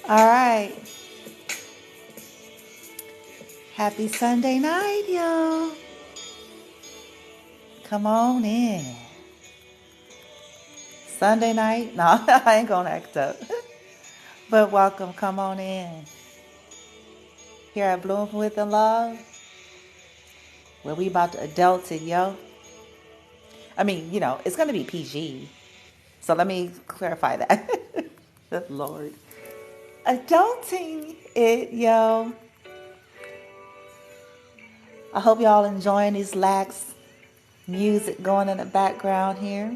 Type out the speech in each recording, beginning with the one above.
All right. Happy Sunday night, y'all. Come on in. Sunday night? No, I ain't gonna act up. But welcome, come on in. Here at Bloom with the Love, where we about to adult it, yo. I mean, it's gonna be PG. So let me clarify that. Good Lord. Adulting it, yo. I hope y'all enjoying these lax music going in the background here.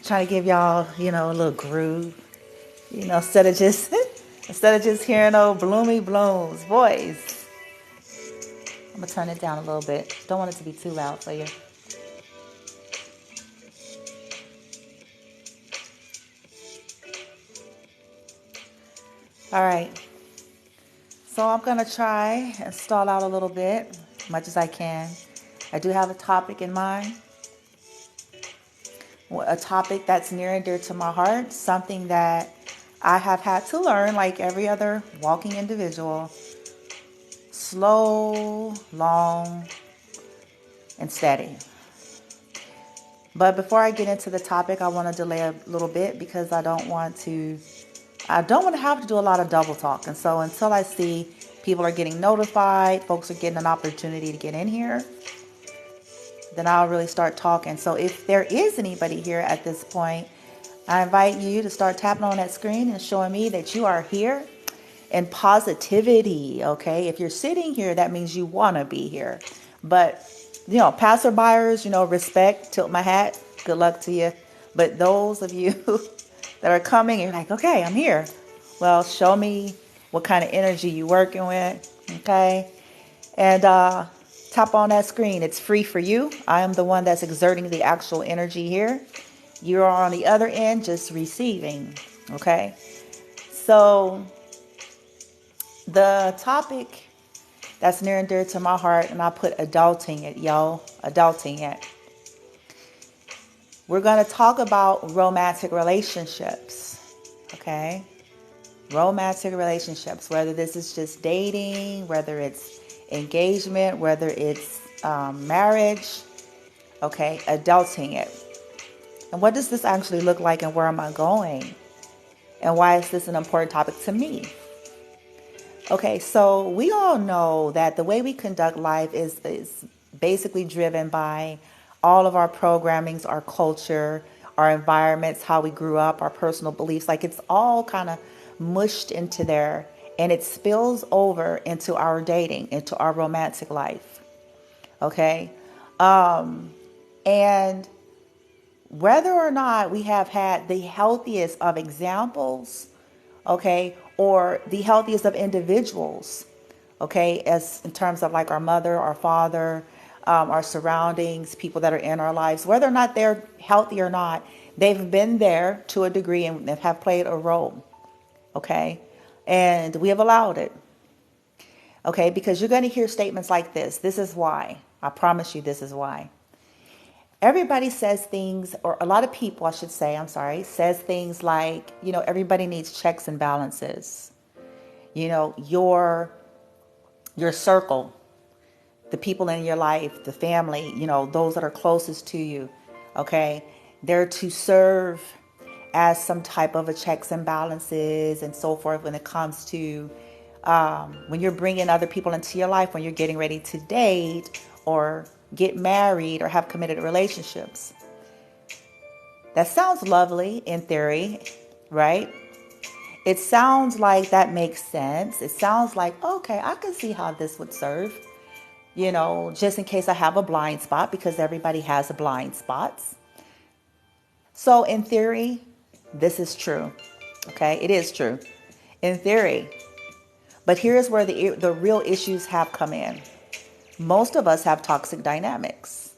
Trying to give y'all, a little groove. Instead of just hearing old Bloomy Bloom's voice. I'm gonna turn it down a little bit. Don't want it to be too loud for you. All right. So I'm gonna try and stall out a little bit, as much as I can. I do have a topic in mind. A topic that's near and dear to my heart. Something that I have had to learn, like every other walking individual. Slow, long, and steady. But before I get into the topic, I want to delay a little bit because I don't want to have to do a lot of double talk. And so until I see people are getting notified, folks are getting an opportunity to get in here, then I'll really start talking. So if there is anybody here at this point, I invite you to start tapping on that screen and showing me that you are here in positivity, okay? If you're sitting here, that means you want to be here. But, passerbyers, respect, tilt my hat, good luck to you. But those of you that are coming, you're like, okay, I'm here. Well, show me what kind of energy you're working with, okay? And tap on that screen. It's free for you. I am the one that's exerting the actual energy here. You're on the other end just receiving, okay? So the topic that's near and dear to my heart, and I put adulting it, yo. Adulting it. We're going to talk about romantic relationships, okay? Romantic relationships, whether this is just dating, whether it's engagement, whether it's marriage, okay? Adulting it. And what does this actually look like, and where am I going? And why is this an important topic to me? Okay, so we all know that the way we conduct life is basically driven by all of our programmings, our culture, our environments, how we grew up, our personal beliefs. Like it's all kind of mushed into there, and it spills over into our dating, into our romantic life. Okay? And whether or not we have had the healthiest of examples, okay, or the healthiest of individuals, okay, as in terms of like our mother, our father, our surroundings, people that are in our lives, whether or not they're healthy or not, they've been there to a degree and have played a role, okay, and we have allowed it, okay, because you're going to hear statements like this. This is why. I promise you, this is why. Everybody says things, or a lot of people, I should say, says things like, everybody needs checks and balances. Your circle, the people in your life, the family, those that are closest to you, okay? They're to serve as some type of a checks and balances and so forth when it comes to when you're bringing other people into your life, when you're getting ready to date or get married or have committed relationships. That sounds lovely in theory, right? It sounds like that makes sense. It sounds like, okay, I can see how this would serve, just in case I have a blind spot, because everybody has a blind spots. So in theory, this is true. Okay, it is true in theory. But here's where the real issues have come in. Most of us have toxic dynamics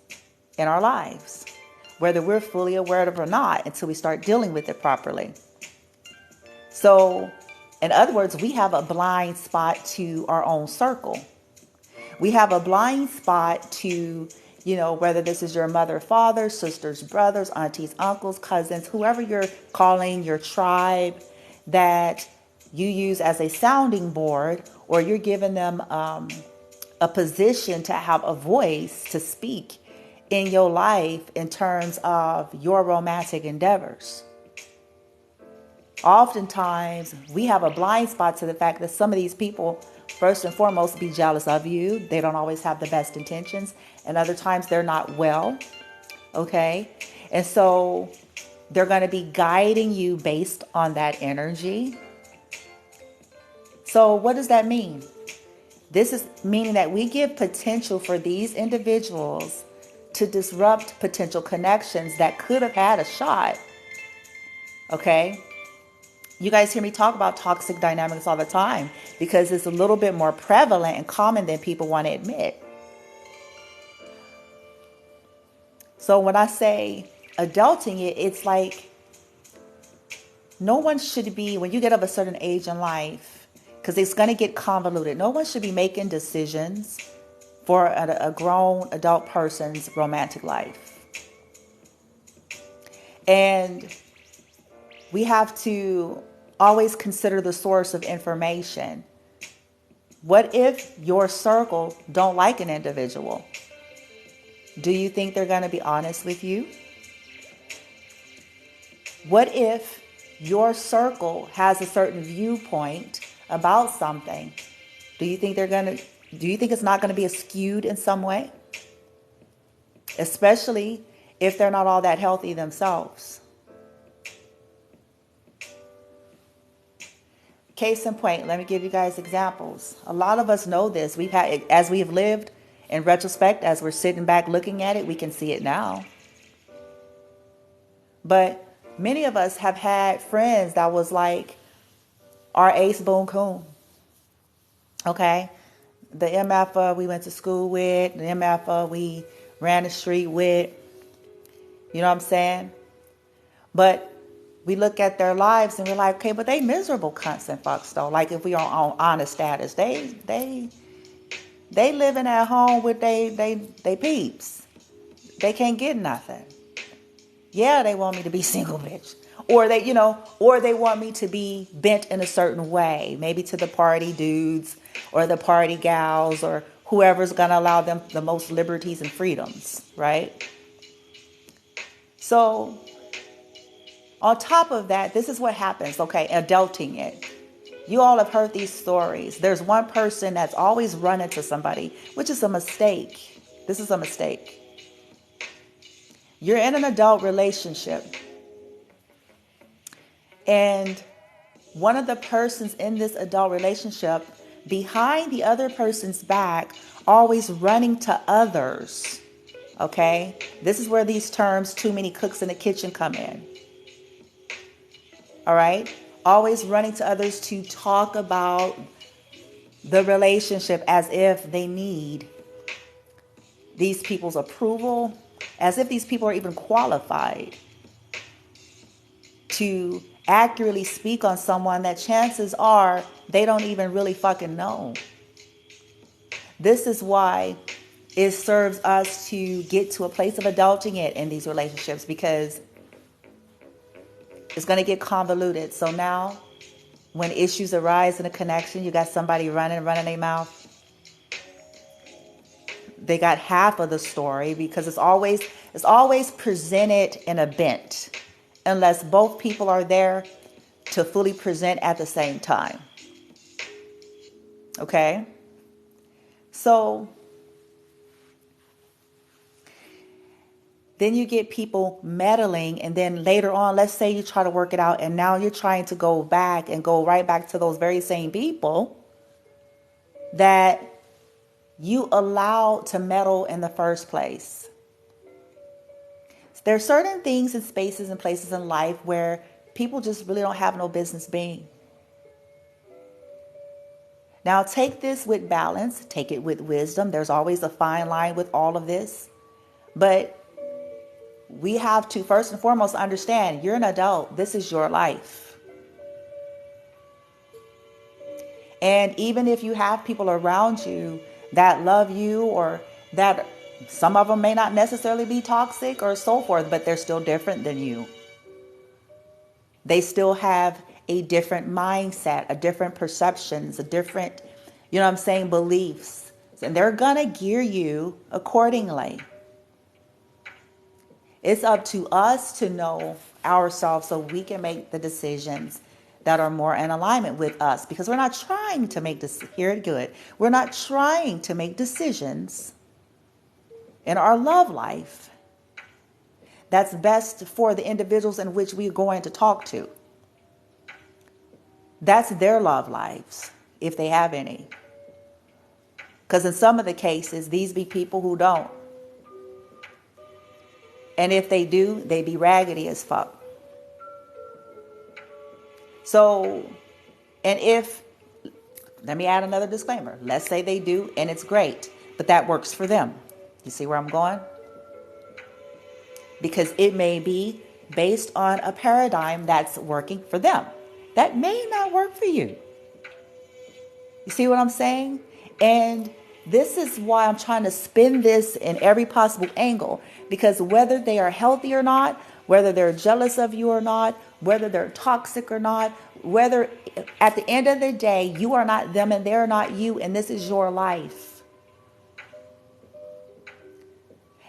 in our lives, whether we're fully aware of it or not, until we start dealing with it properly. So, in other words, we have a blind spot to our own circle. We have a blind spot to, Whether this is your mother, father, sisters, brothers, aunties, uncles, cousins, whoever you're calling your tribe, that you use as a sounding board, or you're giving them a position to have a voice to speak in your life in terms of your romantic endeavors. Oftentimes, we have a blind spot to the fact that some of these people, first and foremost, be jealous of you. They don't always have the best intentions. And other times they're not well. Okay. And so they're going to be guiding you based on that energy. So what does that mean? This is meaning that we give potential for these individuals to disrupt potential connections that could have had a shot. Okay. You guys hear me talk about toxic dynamics all the time because it's a little bit more prevalent and common than people want to admit. So when I say adulting it, it's like no one should be, when you get of a certain age in life, because it's going to get convoluted, no one should be making decisions for a grown adult person's romantic life. And we have to always consider the source of information. What if your circle don't like an individual? Do you think they're going to be honest with you? What if your circle has a certain viewpoint about something? Do you think it's not going to be skewed in some way? Especially if they're not all that healthy themselves. Case in point, let me give you guys examples. A lot of us know this. As we have lived in retrospect, as we're sitting back looking at it, we can see it now. But many of us have had friends that was like our ace boon coon. Okay? The MF we went to school with, the MF we ran the street with. You know what I'm saying? But we look at their lives and we're like, okay, but they miserable cunts and fucks though. Like if we are on honest status, they living at home with they peeps. They can't get nothing. Yeah, they want me to be single, bitch. Or they want me to be bent in a certain way, maybe to the party dudes or the party gals or whoever's gonna allow them the most liberties and freedoms, right? So on top of that, this is what happens, okay, adulting it. You all have heard these stories. There's one person that's always running to somebody, which is a mistake. This is a mistake. You're in an adult relationship. And one of the persons in this adult relationship, behind the other person's back, always running to others. Okay? This is where these terms, too many cooks in the kitchen, come in. All right? Always running to others to talk about the relationship as if they need these people's approval, as if these people are even qualified to accurately speak on someone that chances are they don't even really fucking know. This is why it serves us to get to a place of adulting it in these relationships, because it's going to get convoluted. So now when issues arise in a connection, you got somebody running their mouth. They got half of the story because it's always presented in a bent unless both people are there to fully present at the same time. Okay? So then you get people meddling, and then later on, let's say you try to work it out, and now you're trying to go back and go right back to those very same people that you allowed to meddle in the first place. There are certain things and spaces and places in life where people just really don't have no business being. Now take this with balance, take it with wisdom. There's always a fine line with all of this. But we have to first and foremost understand you're an adult. This is your life. And even if you have people around you that love you or that Some of them may not necessarily be toxic or so forth, but they're still different than you. They still have a different mindset, a different perceptions, a different, you know what I'm saying, beliefs. And they're going to gear you accordingly. It's up to us to know ourselves so we can make the decisions that are more in alignment with us, because we're not trying to make this, hear it good. We're not trying to make decisions in our love life that's best for the individuals in which we're going to talk to. That's their love lives, if they have any. Because in some of the cases, these be people who don't. And if they do, they be raggedy as fuck. So, and if, let me add another disclaimer. Let's say they do, and it's great, but that works for them. You see where I'm going? Because it may be based on a paradigm that's working for them. That may not work for you. You see what I'm saying? And this is why I'm trying to spin this in every possible angle. Because whether they are healthy or not, whether they're jealous of you or not, whether they're toxic or not, whether at the end of the day, you are not them and they're not you, and this is your life.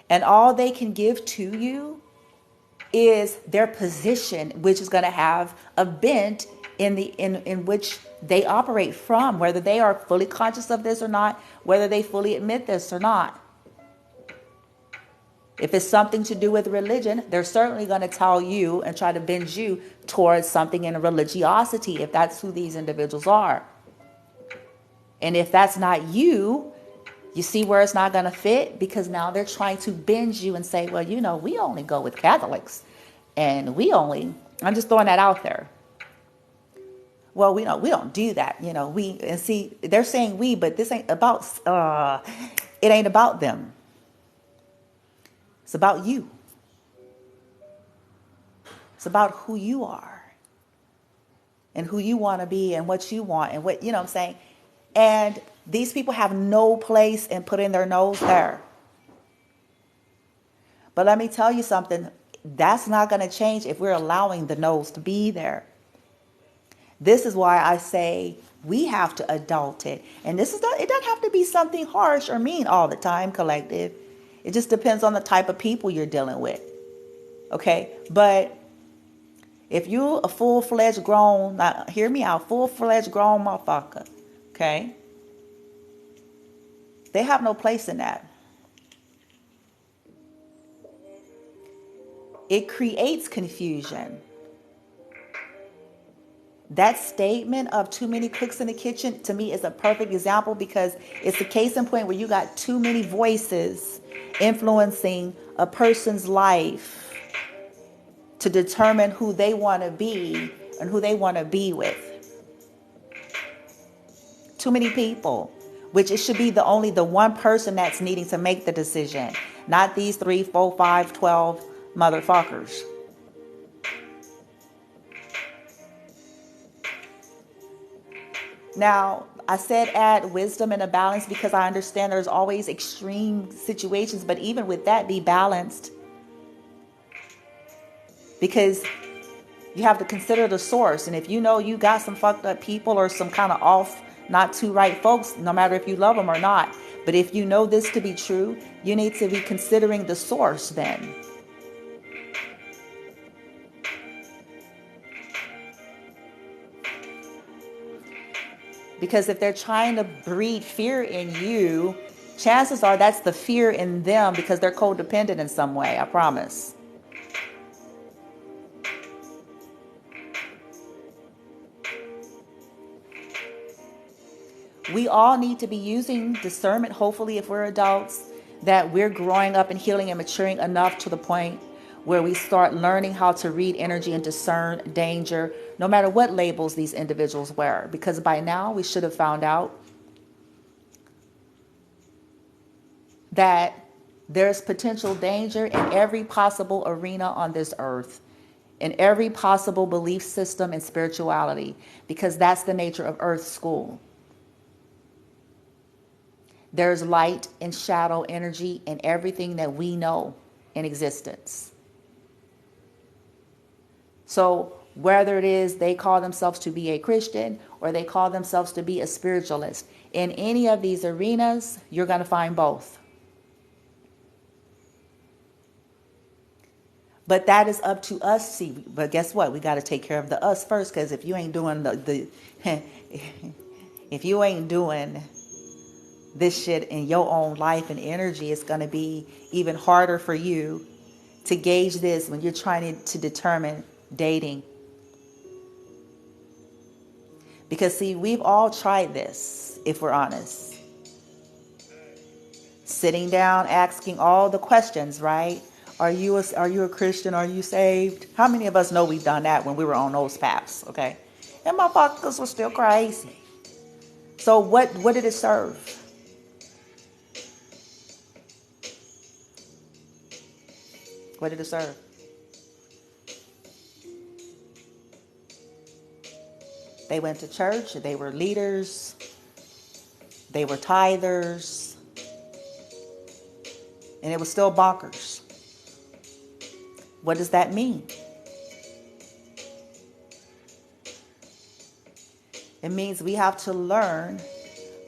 And all they can give to you is their position, which is going to have a bent in which they operate from, whether they are fully conscious of this or not, whether they fully admit this or not. If it's something to do with religion, they're certainly going to tell you and try to bend you towards something in religiosity, if that's who these individuals are. And if that's not you, you see where it's not going to fit, because now they're trying to bend you and say, well, you know, we only go with Catholics, and I'm just throwing that out there. Well, we don't do that, you know. And see, they're saying we, but this ain't about. It ain't about them. It's about you. It's about who you are, and who you want to be, and what you want, and what, you know what I'm saying. And these people have no place in putting their nose there. But let me tell you something. That's not going to change if we're allowing the nose to be there. This is why I say we have to adult it. And it doesn't have to be something harsh or mean all the time, collective. It just depends on the type of people you're dealing with. Okay? But if you're a full-fledged grown, now hear me out, full-fledged grown motherfucker, okay? They have no place in that. It creates confusion. That statement of too many cooks in the kitchen, to me, is a perfect example, because it's a case in point where you got too many voices influencing a person's life to determine who they want to be and who they want to be with. Too many people, which it should be only the one person that's needing to make the decision, not these 3, 4, 5, 12 motherfuckers. Now, I said add wisdom and a balance, because I understand there's always extreme situations, but even with that, be balanced. Because you have to consider the source. And if you know you got some fucked up people or some kind of off, not too right folks, no matter if you love them or not, but if you know this to be true, you need to be considering the source then. Because if they're trying to breed fear in you, chances are that's the fear in them, because they're codependent in some way, I promise. We all need to be using discernment, hopefully, if we're adults, that we're growing up and healing and maturing enough to the point where we start learning how to read energy and discern danger, no matter what labels these individuals wear. Because by now, we should have found out that there's potential danger in every possible arena on this earth, in every possible belief system and spirituality, because that's the nature of Earth School. There's light and shadow energy in everything that we know in existence. So whether it is they call themselves to be a Christian or they call themselves to be a spiritualist, in any of these arenas, you're going to find both. But that is up to us. See, but guess what? We got to take care of the us first, because if you ain't doing if you ain't doing this shit in your own life and energy, it's going to be even harder for you to gauge this when you're trying to determine dating. Because see, we've all tried this, if we're honest. Sitting down, asking all the questions, right? Are you a Christian? Are you saved? How many of us know we've done that when we were on those paths, okay? And my motherfuckers were still crazy. So what did it serve? What did it serve? They went to church, they were leaders, they were tithers, and it was still bonkers. What does that mean? It means we have to learn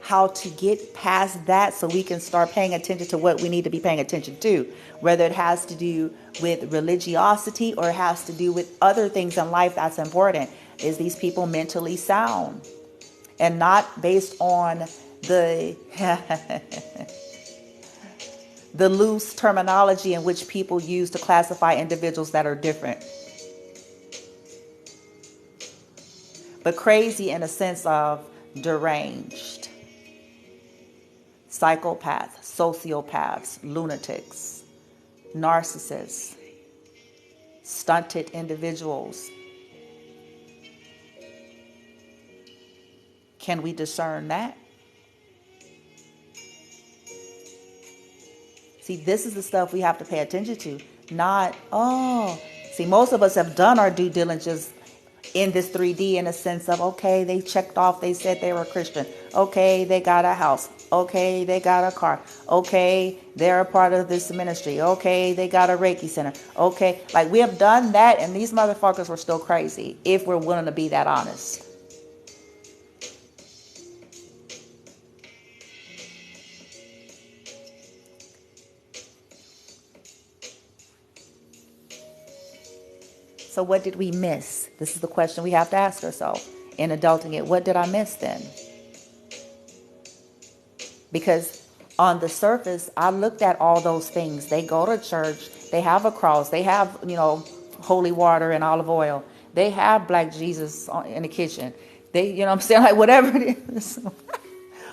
how to get past that so we can start paying attention to what we need to be paying attention to, whether it has to do with religiosity or it has to do with other things in life that's important. Is these people mentally sound? And not based on the the loose terminology in which people use to classify individuals that are different. But crazy in a sense of deranged, psychopaths, sociopaths, lunatics, narcissists, stunted individuals. Can we discern that? See, this is the stuff we have to pay attention to. Not, see, most of us have done our due diligence in this 3D in a sense of, okay, they checked off, they said they were a Christian. Okay, they got a house. Okay, they got a car. Okay, they're a part of this ministry. Okay, they got a Reiki center. Okay, like we have done that, and these motherfuckers were still crazy, if we're willing to be that honest. So what did we miss? This is the question we have to ask ourselves in adulting it. What did I miss then? Because on the surface, I looked at all those things. They go to church. They have a cross. They have, holy water and olive oil. They have black Jesus in the kitchen. They, what I'm saying? Like whatever it is,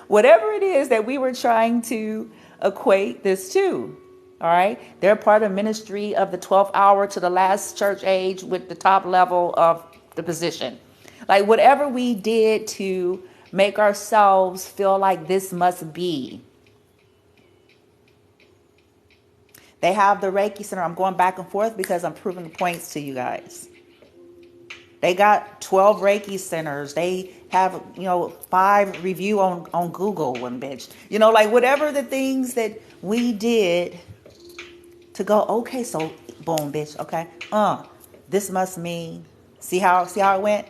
whatever it is that we were trying to equate this to. All right. They're part of ministry of the 12th hour to the last church age with the top level of the position. Like whatever we did to make ourselves feel like this must be. They have the Reiki Center. I'm going back and forth because I'm proving the points to you guys. They got 12 Reiki centers. They have, 5 review on Google, one bitch. Like whatever the things that we did to go, okay, so boom, bitch, okay. This must mean, see how it went?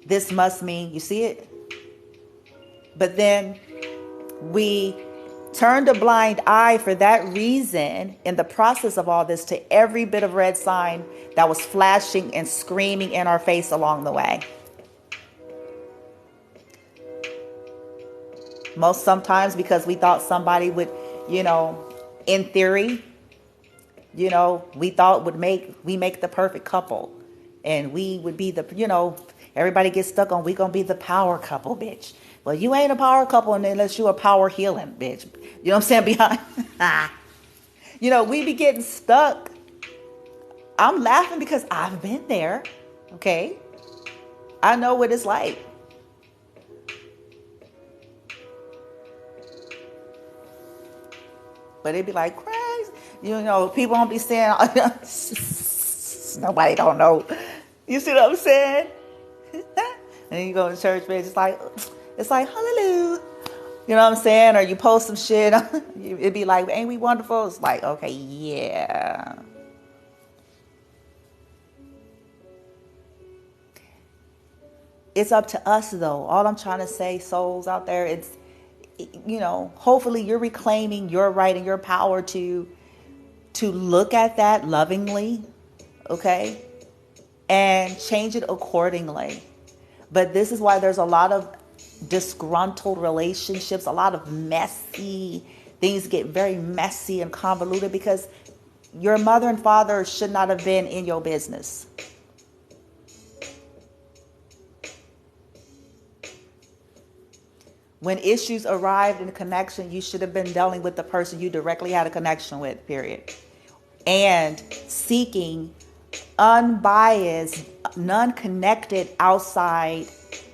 This must mean, you see it? But then we turned a blind eye for that reason in the process of all this to every bit of red sign that was flashing and screaming in our face along the way. Sometimes because we thought somebody would, in theory, we thought we make the perfect couple, and we would be the, everybody gets stuck on, we gonna be the power couple, bitch. Well, you ain't a power couple unless you a power healing, bitch. You know what I'm saying? Behind, we be getting stuck. I'm laughing because I've been there. Okay. I know what it's like. But it'd be like crazy. People don't be saying, nobody don't know. You see what I'm saying? And you go to church, man, it's like, hallelujah. You know what I'm saying? Or you post some shit, it'd be like, ain't we wonderful? It's like, okay, yeah. It's up to us though. All I'm trying to say, souls out there, it's, hopefully you're reclaiming your right and your power to look at that lovingly, okay? And change it accordingly. But this is why there's a lot of disgruntled relationships, a lot of messy things get very messy and convoluted because your mother and father should not have been in your business. When issues arrived in a connection, you should have been dealing with the person you directly had a connection with, period. And seeking unbiased, non-connected outside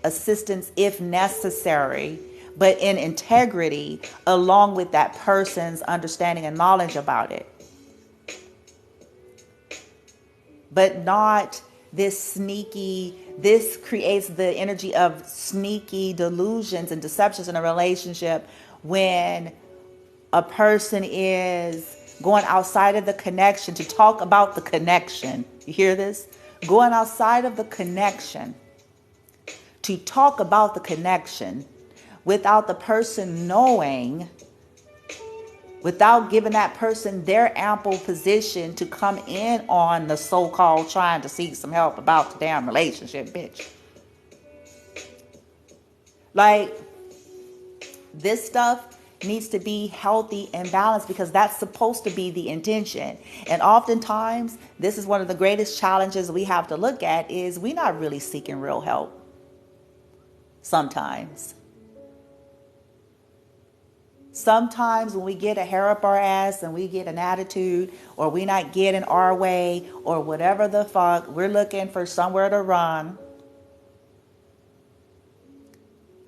assistance if necessary, but in integrity along with that person's understanding and knowledge about it. But not this creates the energy of sneaky delusions and deceptions in a relationship when a person is going outside of the connection to talk about the connection. You hear this? Going outside of the connection to talk about the connection without the person knowing, without giving that person their ample position to come in on the so-called trying to seek some help about the damn relationship, bitch. Like, this stuff needs to be healthy and balanced because that's supposed to be the intention. And oftentimes, this is one of the greatest challenges we have to look at is we're not really seeking real help. Sometimes when we get a hair up our ass and we get an attitude or we not getting our way or whatever the fuck, we're looking for somewhere to run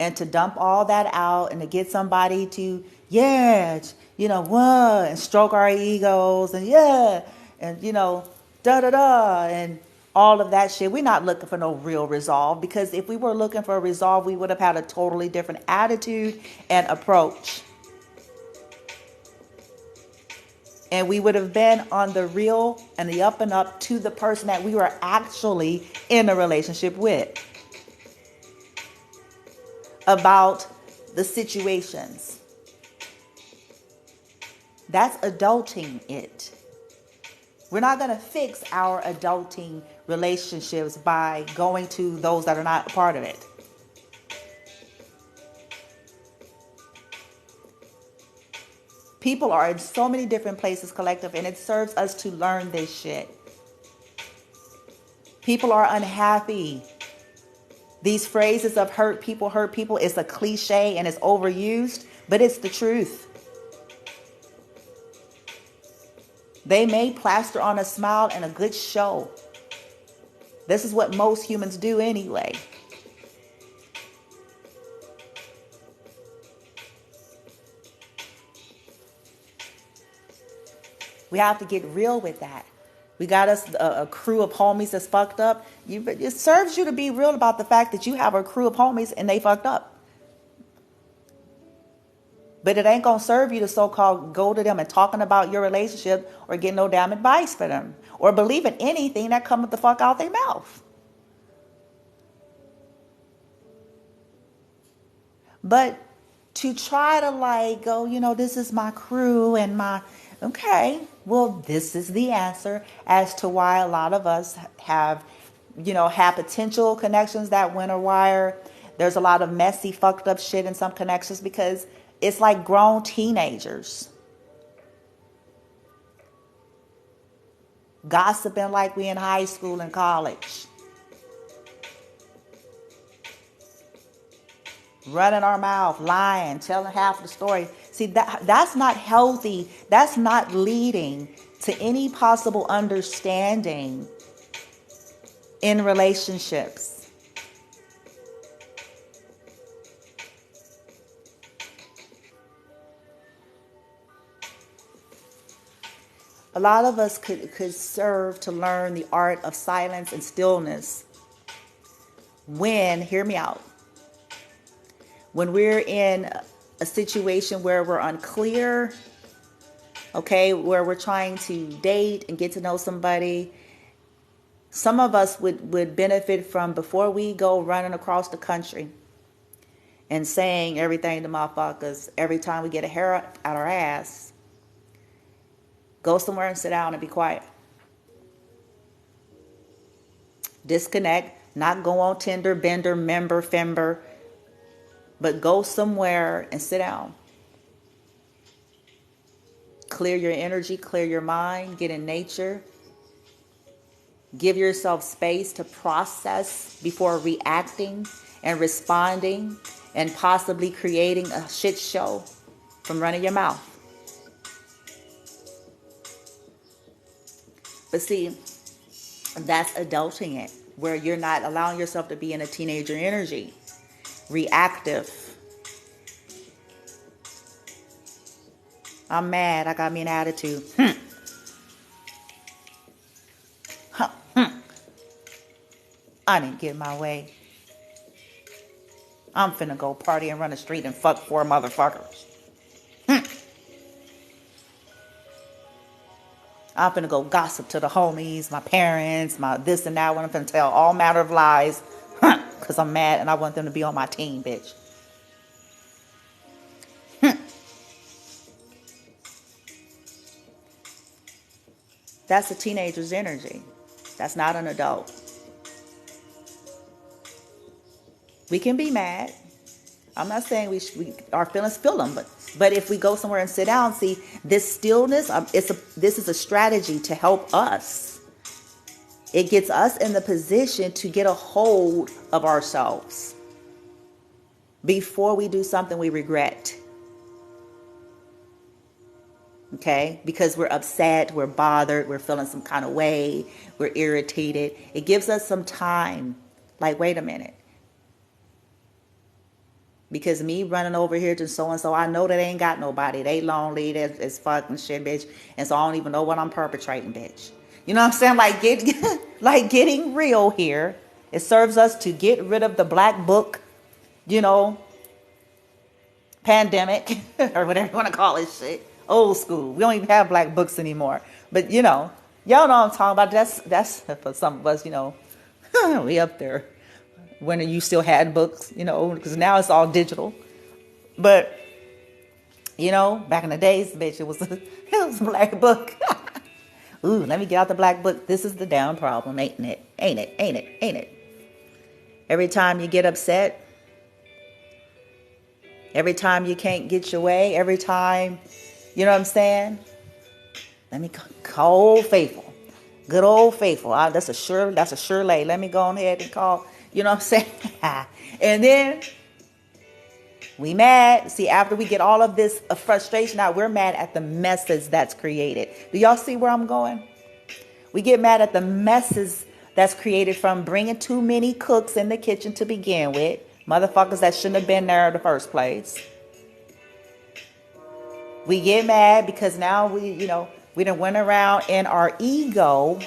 and to dump all that out and to get somebody to, and stroke our egos and da-da-da and all of that shit. We're not looking for no real resolve because if we were looking for a resolve, we would have had a totally different attitude and approach. And we would have been on the real and the up and up to the person that we were actually in a relationship with about the situations. That's adulting it. We're not going to fix our adulting relationships by going to those that are not a part of it. People are in so many different places collective, and it serves us to learn this shit. People are unhappy. These phrases of hurt people is a cliche and it's overused, but it's the truth. They may plaster on a smile and a good show. This is what most humans do anyway. We have to get real with that. We got us a crew of homies that's fucked up. It serves you to be real about the fact that you have a crew of homies and they fucked up. But it ain't going to serve you to so-called go to them and talking about your relationship or get no damn advice for them or believe in anything that comes the fuck out their mouth. But to try to go, this is my crew and okay, well, this is the answer as to why a lot of us have potential connections that went awry. There's a lot of messy, fucked up shit in some connections because it's like grown teenagers gossiping like we in high school and college, running our mouth, lying, telling half the story. See, that's not healthy. That's not leading to any possible understanding in relationships. A lot of us could serve to learn the art of silence and stillness when, hear me out, when we're in a situation where we're unclear, okay, where we're trying to date and get to know somebody, some of us would benefit from, before we go running across the country and saying everything to motherfuckers every time we get a hair out our ass, go somewhere and sit down and be quiet. Disconnect, not go on Tinder, Bender, Member, Fember, but go somewhere and sit down. Clear your energy, clear your mind, get in nature. Give yourself space to process before reacting and responding and possibly creating a shit show from running your mouth. But see, that's adulting it, where you're not allowing yourself to be in a teenager energy, reactive. I'm mad, I got me an attitude. I didn't get my way. I'm finna go party and run the street and fuck 4 motherfuckers. I'm finna go gossip to the homies, my parents, my this and that one. I'm finna tell all manner of lies. Because I'm mad and I want them to be on my team, bitch. That's a teenager's energy. That's not an adult. We can be mad. I'm not saying our feelings feel them, but if we go somewhere and sit down, see, this stillness, this is a strategy to help us. It gets us in the position to get a hold of ourselves before we do something we regret. Okay? Because we're upset, we're bothered, we're feeling some kind of way, we're irritated. It gives us some time. Like, wait a minute. Because me running over here to so-and-so, I know that they ain't got nobody. They lonely, as fucking shit, bitch. And so I don't even know what I'm perpetrating, bitch. You know what I'm saying? Like getting real here. It serves us to get rid of the black book, pandemic, or whatever you want to call it shit. Old school. We don't even have black books anymore. But, y'all know what I'm talking about. That's for some of us, we up there. When you still had books, because now it's all digital. But, back in the days, bitch, it was a black book. Ooh, let me get out the black book. This is the damn problem, ain't it? Ain't it? Every time you get upset, every time you can't get your way, every time, you know what I'm saying? Let me call Old Faithful. Good Old Faithful. That's a sure lay. Let me go ahead and call. You know what I'm saying? And then we mad. See, after we get all of this frustration out, we're mad at the messes that's created. Do y'all see where I'm going? We get mad at the messes that's created from bringing too many cooks in the kitchen to begin with. Motherfuckers that shouldn't have been there in the first place. We get mad because now we done went around in our ego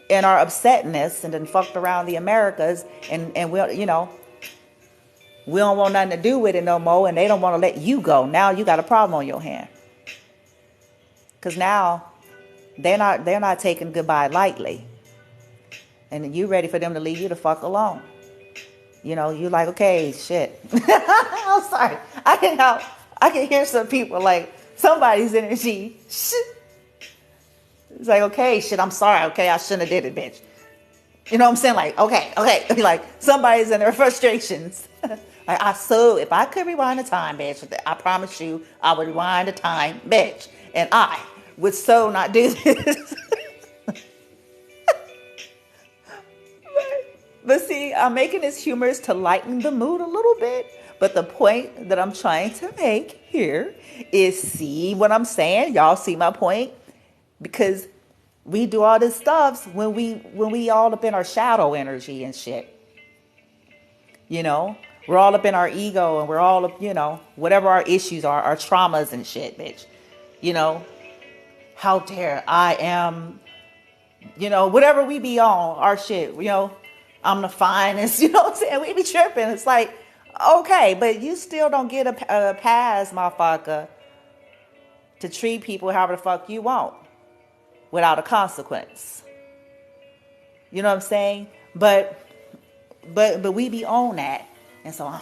and our upsetness and then fucked around the Americas and we don't want nothing to do with it no more, and they don't want to let you go. Now you got a problem on your hand. Because now they're not taking goodbye lightly. And you ready for them to leave you the fuck alone. You like, okay, shit. I'm sorry. I can hear some people like somebody's energy. Shit. It's like, okay, shit, I'm sorry. Okay, I shouldn't have did it, bitch. You know what I'm saying? Like, okay. Like, somebody's in their frustrations. So if I could rewind the time, bitch, I promise you, I would rewind the time, bitch. And I would so not do this. But see, I'm making this humorous to lighten the mood a little bit. But the point that I'm trying to make here is, see what I'm saying? Y'all see my point? Because we do all this stuff when we all up in our shadow energy and shit. We're all up in our ego and we're all up, whatever our issues are, our traumas and shit, bitch. How dare I am, whatever we be on, our shit, I'm the finest, you know what I'm saying? We be tripping. It's like, Okay, but you still don't get a pass, motherfucker, to treat people however the fuck you want without a consequence. You know what I'm saying? But we be on that. And so,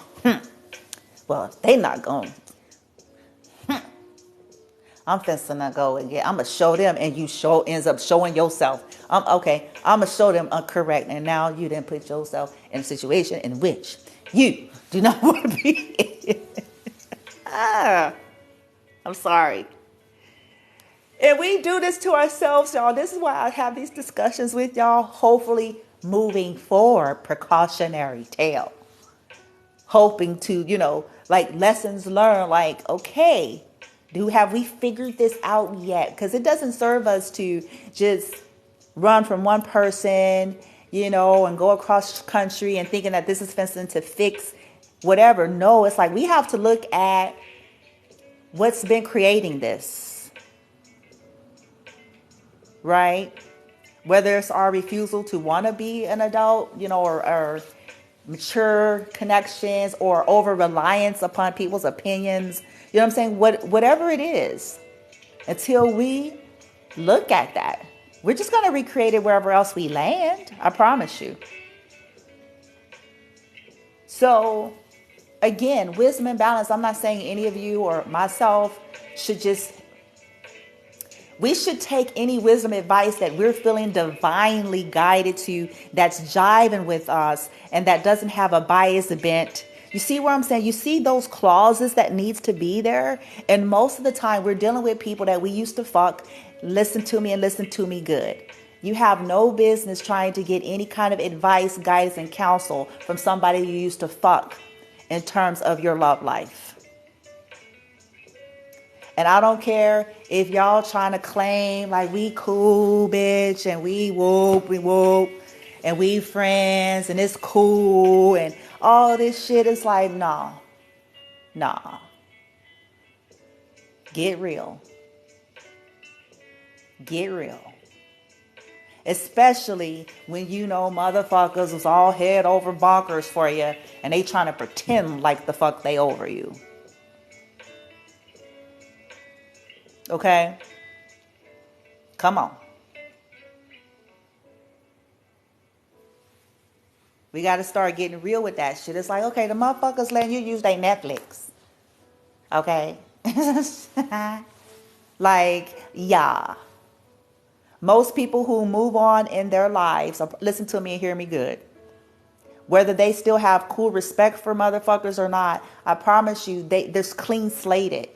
well, if they not going, I'm finna go again. I'm gonna show them, and you ends up showing yourself. Okay. I'm gonna show them correct, and now you then put yourself in a situation in which you do not want to be in. I'm sorry. And we do this to ourselves, y'all. This is why I have these discussions with y'all. Hopefully, moving forward, precautionary tale. Hoping to, like lessons learned, like, okay, have we figured this out yet? Because it doesn't serve us to just run from one person, and go across country and thinking that this is fencing to fix whatever. No, it's like we have to look at what's been creating this, right? Whether it's our refusal to want to be an adult, or mature connections, or over reliance upon people's opinions. You know what I'm saying? Whatever it is, until we look at that, we're just going to recreate it wherever else we land. I promise you. So again, wisdom and balance. I'm not saying any of you or myself we should take any wisdom advice that we're feeling divinely guided to, that's jiving with us, and that doesn't have a bias bent. You see what I'm saying? You see those clauses that needs to be there? And most of the time we're dealing with people that we used to fuck, listen to me and listen to me good. You have no business trying to get any kind of advice, guidance, and counsel from somebody you used to fuck in terms of your love life. And I don't care if y'all trying to claim like we cool, bitch, and we whoop, and we friends, and it's cool, and all this shit. Is like, nah. Get real. Get real. Especially when motherfuckers was all head over bonkers for you, and they trying to pretend like the fuck they over you. Okay? Come on. We got to start getting real with that shit. It's like, okay, the motherfuckers letting you use their Netflix. Okay? Like, yeah. Most people who move on in their lives, listen to me and hear me good, whether they still have cool respect for motherfuckers or not, I promise you, they're clean slated.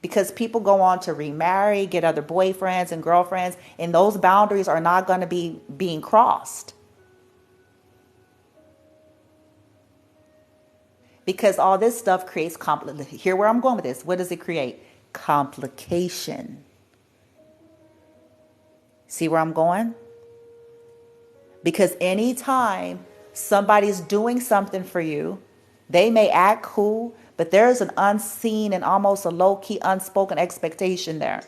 Because people go on to remarry, get other boyfriends and girlfriends, and those boundaries are not going to be being crossed. Because all this stuff creates Here where I'm going with this. What does it create? Complication. See where I'm going? Because anytime somebody's doing something for you, they may act cool, but there's an unseen and almost a low-key unspoken expectation there.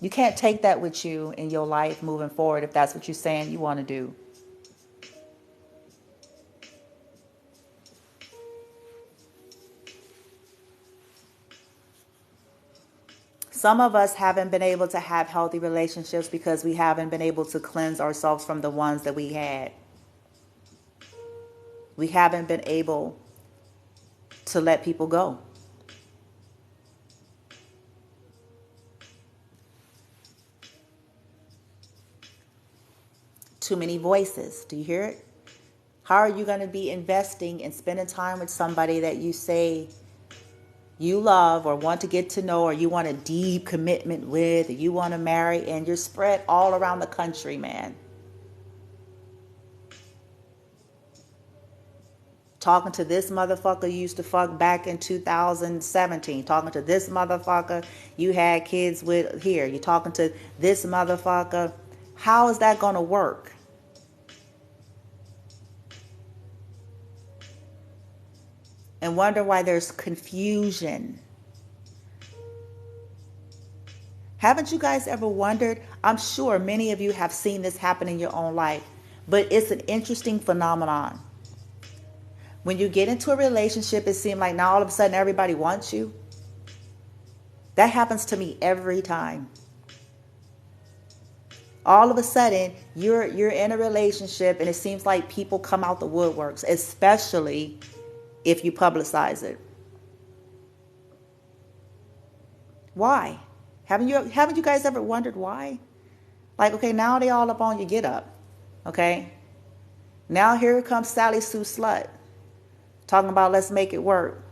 You can't take that with you in your life moving forward if that's what you're saying you want to do. Some of us haven't been able to have healthy relationships because we haven't been able to cleanse ourselves from the ones that we had. We haven't been able to let people go. Too many voices. Do you hear it? How are you going to be investing and spending time with somebody that you say you love or want to get to know, or you want a deep commitment with, or you want to marry, and you're spread all around the country, man? Talking to this motherfucker you used to fuck back in 2017. Talking to this motherfucker you had kids with here. You're talking to this motherfucker. How is that going to work? And wonder why there's confusion. Haven't you guys ever wondered? I'm sure many of you have seen this happen in your own life, but it's an interesting phenomenon. When you get into a relationship, it seems like now all of a sudden everybody wants you. That happens to me every time. All of a sudden, you're in a relationship and it seems like people come out the woodworks, especially if you publicize it. Why? Haven't you guys ever wondered why? Like, okay, now they all up on your get up. Okay? Now here comes Sally Sue Slut talking about let's make it work.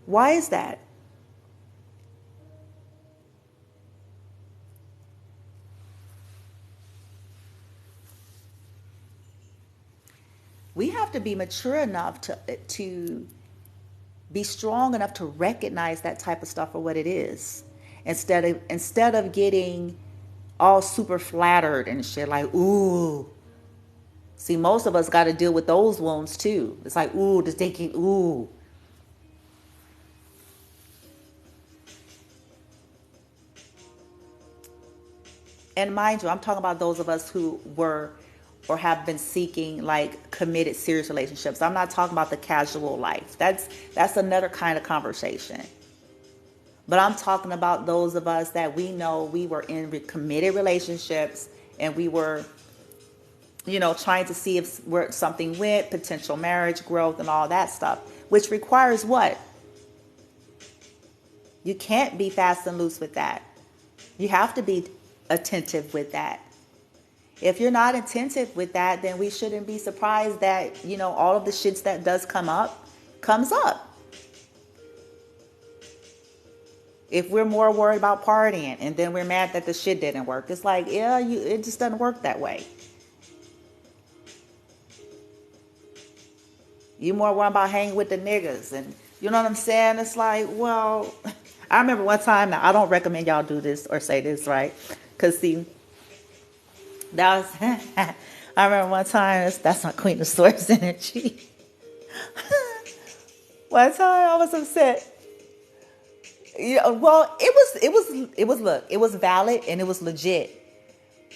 Why is that? We have to be mature enough to be strong enough to recognize that type of stuff for what it is, instead of getting all super flattered and shit like, ooh. See, most of us got to deal with those wounds too. It's like, ooh, does they keep, ooh. And mind you, I'm talking about those of us who were or have been seeking like committed serious relationships. I'm not talking about the casual life. That's another kind of conversation. But I'm talking about those of us that we know we were in committed relationships and we were, trying to see if where something went, potential marriage, growth, and all that stuff, which requires what? You can't be fast and loose with that. You have to be attentive with that. If you're not attentive with that, then we shouldn't be surprised that, all of the shits that does come up, comes up. If we're more worried about partying and then we're mad that the shit didn't work, it's like, yeah, it just doesn't work that way. You more worried about hanging with the niggas, and you know what I'm saying? It's like, well, I remember one time, now I don't recommend y'all do this or say this, right? Because see, that was, I remember one time, that's my Queen of Swords energy. One time I was upset. Well, it was valid and it was legit,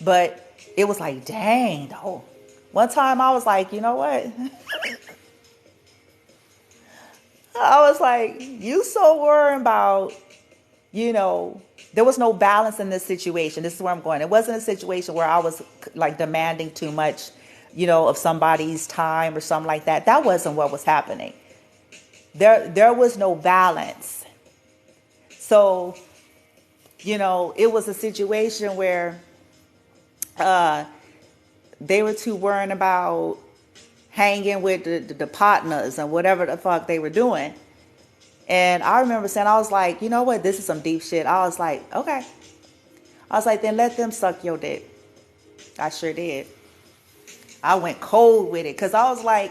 but it was like, dang, though. One time I was like, you know what? I was like, you so worried about, there was no balance in this situation. This is where I'm going. It wasn't a situation where I was like demanding too much, of somebody's time or something like that. That wasn't what was happening. There was no balance. So, it was a situation where they were too worried about hanging with the partners and whatever the fuck they were doing. And I remember saying, I was like, you know what? This is some deep shit. I was like, okay. I was like, then let them suck your dick. I sure did. I went cold with it because I was like,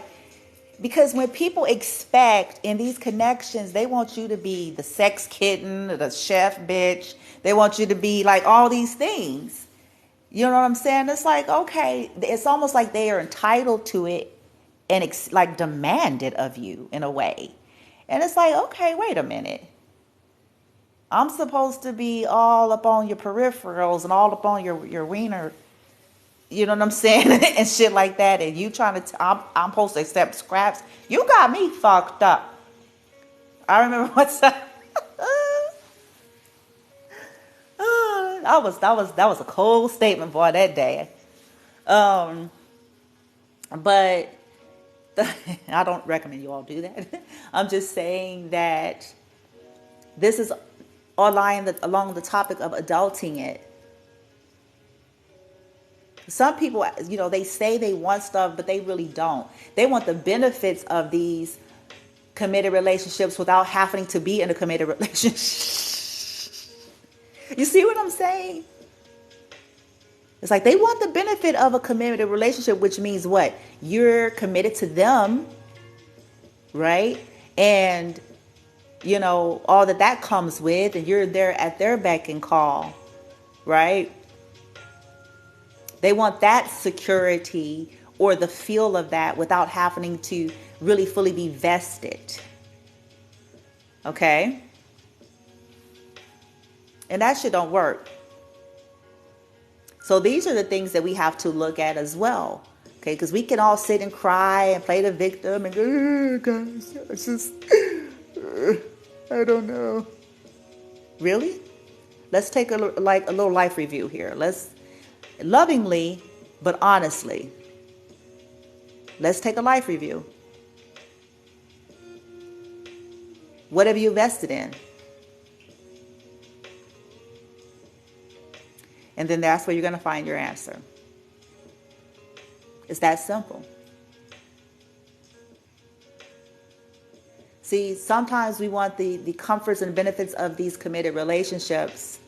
because when people expect in these connections, they want you to be the sex kitten, the chef bitch. They want you to be like all these things. You know what I'm saying? It's like, okay, it's almost like they are entitled to it and like demand it of you in a way. And it's like, okay, wait a minute. I'm supposed to be all up on your peripherals and all up on your wiener. You know what I'm saying? And shit like that. And you trying to, I'm supposed to accept scraps. You got me fucked up. I remember one time. That was a cold statement, boy, that day. But I don't recommend you all do that. I'm just saying that this is along the topic of adulting it. Some people, they say they want stuff, but they really don't. They want the benefits of these committed relationships without having to be in a committed relationship. You see what I'm saying? It's like they want the benefit of a committed relationship, which means what? You're committed to them, right? And, all that comes with, and you're there at their beck and call, right? They want that security or the feel of that without having to really fully be vested. Okay? And that shit don't work. So these are the things that we have to look at as well. Okay, because we can all sit and cry and play the victim and go, guys, it's just, I don't know. Really? Let's take a little life review here. Let's lovingly, but honestly. Let's take a life review. What have you invested in? And then that's where you're going to find your answer. It's that simple. See, sometimes we want the comforts and benefits of these committed relationships,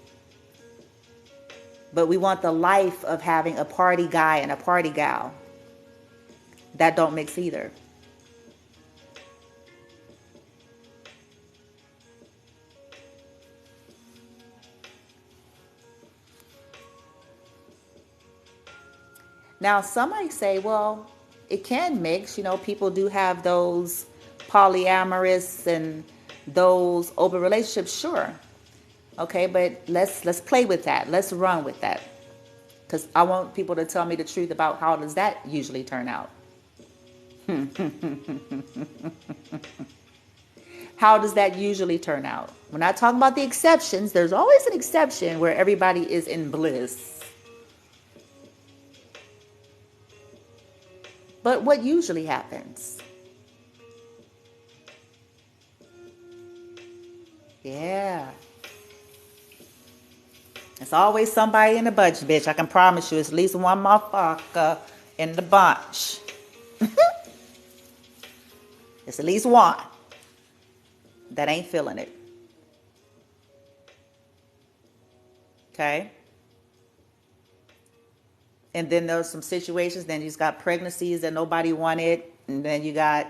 but we want the life of having a party guy and a party gal. That don't mix either. Now, some might say, well, it can mix. You know, people do have those polyamorous and those open relationships, sure. Okay, but let's play with that. Let's run with that. Because I want people to tell me the truth about how does that usually turn out. How does that usually turn out? We're not talking about the exceptions. There's always an exception where everybody is in bliss. But what usually happens? Yeah. It's always somebody in the bunch, bitch. I can promise you it's at least one motherfucker in the bunch. It's at least one that ain't feeling it. Okay? And then there's some situations, then you just got pregnancies that nobody wanted, and then you got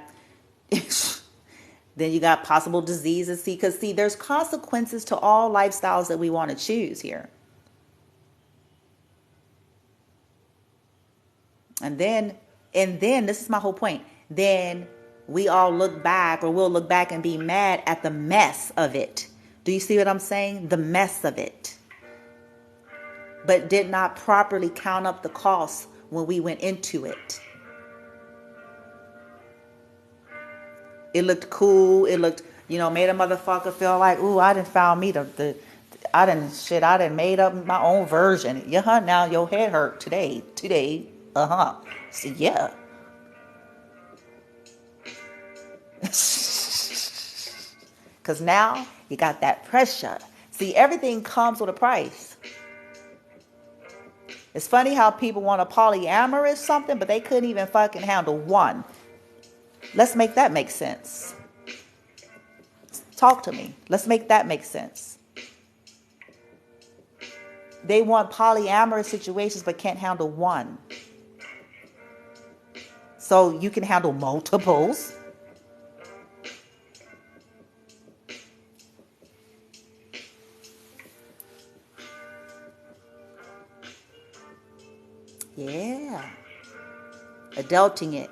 then you got possible diseases. Because there's consequences to all lifestyles that we want to choose here. And then this is my whole point. Then we all look back, or we'll look back and be mad at the mess of it. Do you see what I'm saying? The mess of it. But did not properly count up the costs when we went into it. It looked cool. It looked, made a motherfucker feel like, ooh, I done found me I done made up my own version. Yeah, now your head hurt today. So yeah. Because now you got that pressure. See, everything comes with a price. It's funny how people want a polyamorous something, but they couldn't even fucking handle one. Let's make that make sense. Talk to me. Let's make that make sense. They want polyamorous situations, but can't handle one. So you can handle multiples. Yeah. Adulting it.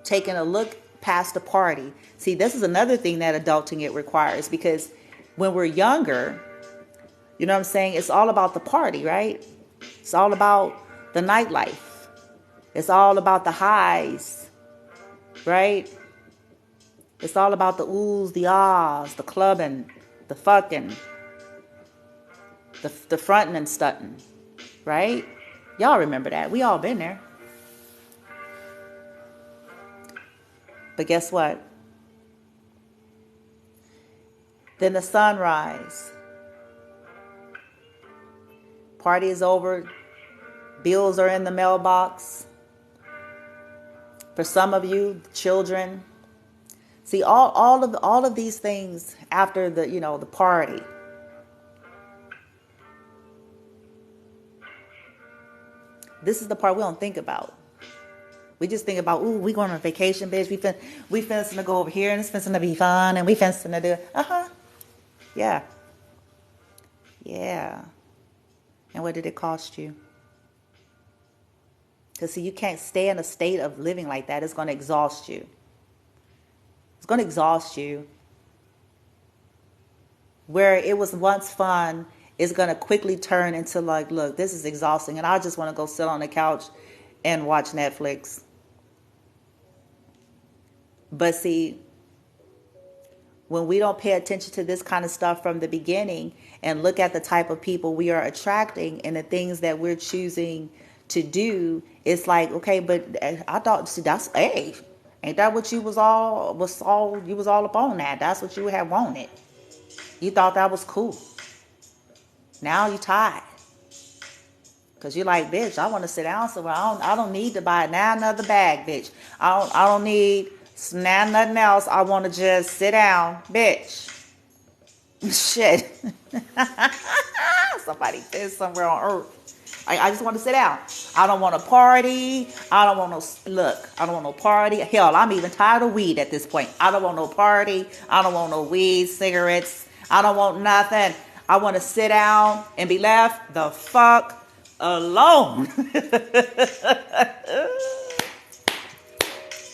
Taking a look past the party. See, this is another thing that adulting it requires, because when we're younger, you know what I'm saying? It's all about the party, right? It's all about the nightlife. It's all about the highs, right? It's all about the oohs, the ahs, the clubbing, the fucking, the fronting and stunting, right? Y'all remember that. We all been there. But guess what? Then the sunrise. Party is over. Bills are in the mailbox. For some of you, children. See, all of these things after the party. This is the part we don't think about. We just think about, ooh, we going on vacation, bitch. We finna to go over here, and it's finna to be fun, and we finna to do, yeah. Yeah. And what did it cost you? Because see, you can't stay in a state of living like that. It's going to exhaust you. It's going to exhaust you. Where it was once fun it's going to quickly turn into like, look, this is exhausting, and I just want to go sit on the couch and watch Netflix. But see, when we don't pay attention to this kind of stuff from the beginning and look at the type of people we are attracting and the things that we're choosing to do, it's like, okay, but I thought, see, that's, hey, ain't that what you was all up on that? That's what you had wanted. You thought that was cool. Now you tired. Cause you're like, bitch, I want to sit down somewhere. I don't need to buy now another bag, bitch. I don't need now nothing else. I want to just sit down, bitch. Shit. Somebody is somewhere on earth. I just want to sit down. I don't want to party. I don't want no party. Hell, I'm even tired of weed at this point. I don't want no party. I don't want no weed, cigarettes. I don't want nothing. I want to sit down and be left the fuck alone.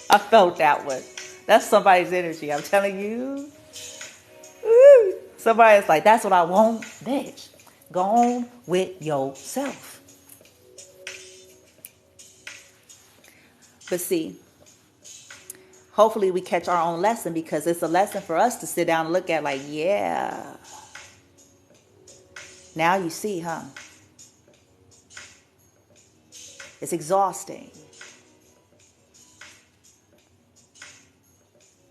I felt that one. That's somebody's energy. I'm telling you. Somebody's like, that's what I want, bitch. Go on with yourself. But see, hopefully we catch our own lesson, because it's a lesson for us to sit down and look at like, yeah. Now you see, huh? It's exhausting.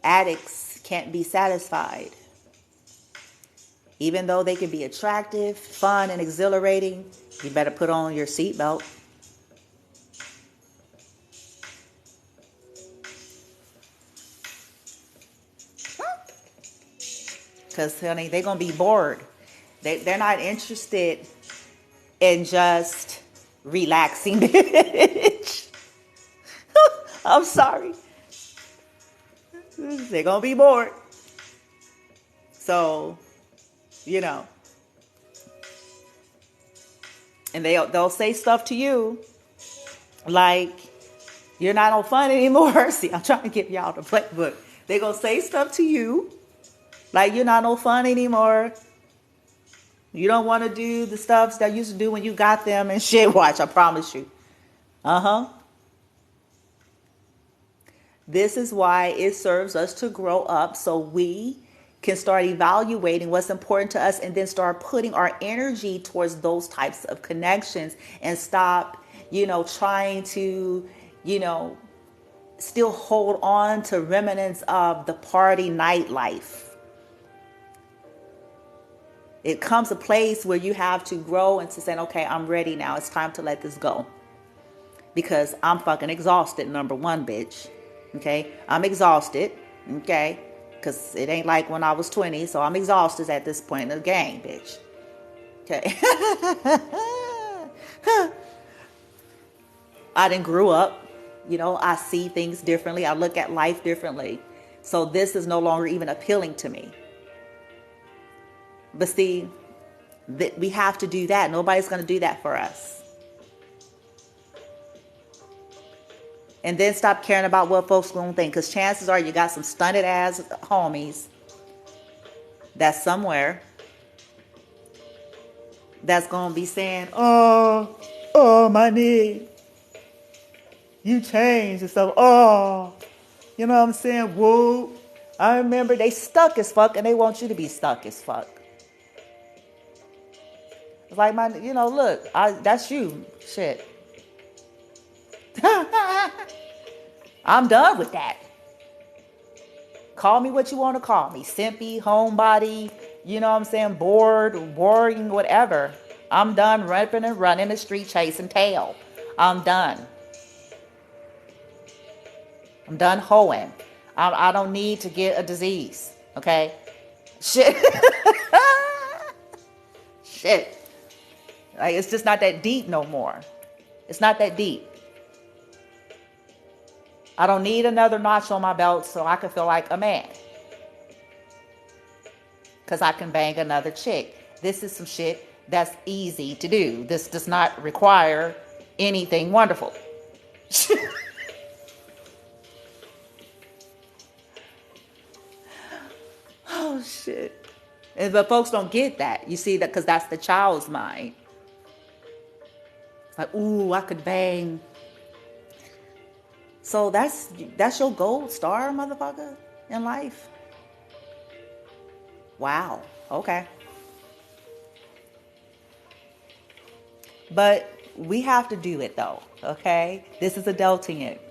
Addicts can't be satisfied. Even though they can be attractive, fun, and exhilarating, you better put on your seatbelt. Because, honey, they're going to be bored. They're not interested in just relaxing, bitch. I'm sorry. They're going to be bored. So, you know. And they'll say stuff to you like, you're not on fun anymore. See, I'm trying to give y'all the playbook. They're going to say stuff to you like, you're not no fun anymore. You don't want to do the stuff that you used to do when you got them and shit. Watch, I promise you. This is why it serves us to grow up, so we can start evaluating what's important to us and then start putting our energy towards those types of connections and stop, trying to, still hold on to remnants of the party nightlife. It comes a place where you have to grow into saying, okay, I'm ready now. It's time to let this go. Because I'm fucking exhausted, number one, bitch. Okay? I'm exhausted. Okay? Because it ain't like when I was 20, so I'm exhausted at this point in the game, bitch. Okay? I done grew up. I see things differently. I look at life differently. So this is no longer even appealing to me. But see, we have to do that. Nobody's going to do that for us. And then stop caring about what folks going to think. Because chances are you got some stunted ass homies that's somewhere that's going to be saying, oh, my nigga, you changed and stuff. Oh, you know what I'm saying? Whoa. I remember they stuck as fuck and they want you to be stuck as fuck. It's like, look, that's you. Shit. I'm done with that. Call me what you want to call me. Simpy, homebody, bored, boring, whatever. I'm done rapping and running the street chasing tail. I'm done. I'm done hoeing. I don't need to get a disease. Okay? Shit. Shit. Like, it's just not that deep no more. It's not that deep. I don't need another notch on my belt so I can feel like a man. Because I can bang another chick. This is some shit that's easy to do. This does not require anything wonderful. Oh, shit. But folks don't get that. You see that because that's the child's mind. It's like, ooh, I could bang. So that's your gold star, motherfucker, in life. Wow. Okay. But we have to do it though. Okay. This is adulting it.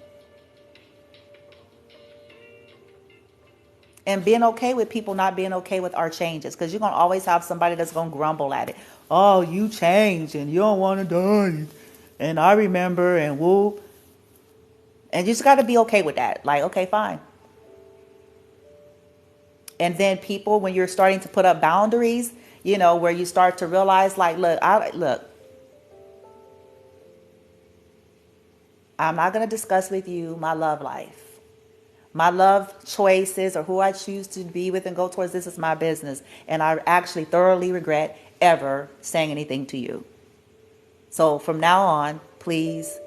And being okay with people not being okay with our changes, because you're going to always have somebody that's going to grumble at it. Oh, you changed and you don't want to die. And I remember and whoop. And you just got to be okay with that. Like, okay, fine. And then people, when you're starting to put up boundaries, where you start to realize like, look, I'm not going to discuss with you my love life. My love choices or who I choose to be with and go towards, this is my business. And I actually thoroughly regret ever saying anything to you. So from now on, please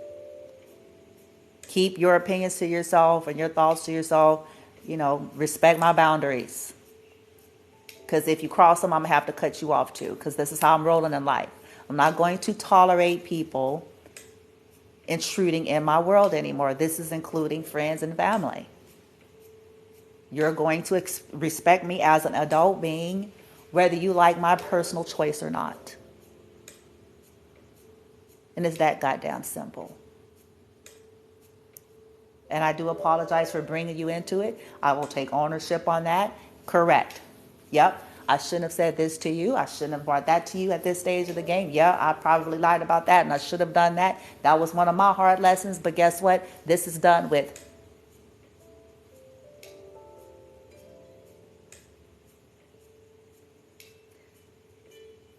keep your opinions to yourself and your thoughts to yourself. Respect my boundaries. Because if you cross them, I'm going to have to cut you off too. Because this is how I'm rolling in life. I'm not going to tolerate people intruding in my world anymore. This is including friends and family. You're going to respect me as an adult being, whether you like my personal choice or not. And it's that goddamn simple. And I do apologize for bringing you into it. I will take ownership on that. Correct. Yep. I shouldn't have said this to you. I shouldn't have brought that to you at this stage of the game. Yeah, I probably lied about that and I should have done that. That was one of my hard lessons. But guess what? This is done with.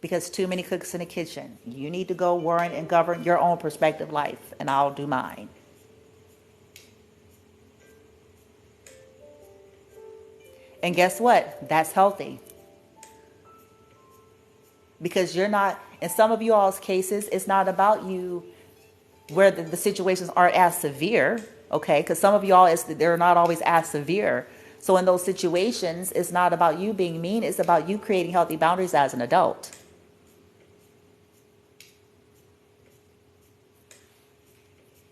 Because too many cooks in the kitchen. You need to go warn and govern your own perspective life, and I'll do mine. And guess what? That's healthy. Because you're not, in some of you all's cases, it's not about you where the situations aren't as severe, okay? Because some of y'all, they're not always as severe. So in those situations, it's not about you being mean. It's about you creating healthy boundaries as an adult.